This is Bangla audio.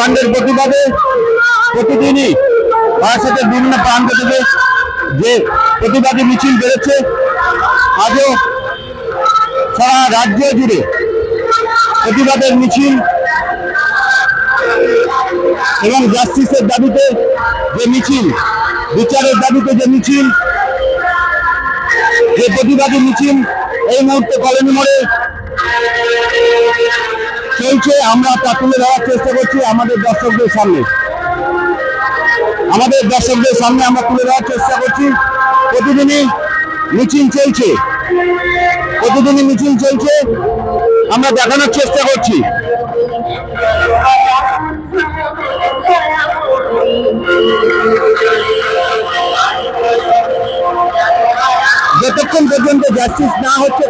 কাণ্ডের প্রতিবাদে প্রতিদিনই বারাসাতের বিভিন্ন প্রান্ত থেকে যে প্রতিবাদী মিছিল বেরোচ্ছে, আজও সারা রাজ্য জুড়ে প্রতিবাদের মিছিল এবং জাস্টিসের দাবিতে যে মিছিল, বিচারের দাবিতে যে মিছিল, যে প্রতিবাদী মিছিল এই মুহূর্তে কলোনি মোড়ে চলছে। আমরা তা তুলে ধরার চেষ্টা করছি আমাদের দর্শকদের সামনে আমরা তুলে ধরার চেষ্টা করছি। প্রতিদিনই মিছিল চলছে, আমরা দেখানোর চেষ্টা করছি। যতক্ষণ পর্যন্ত জাস্টিস না হচ্ছে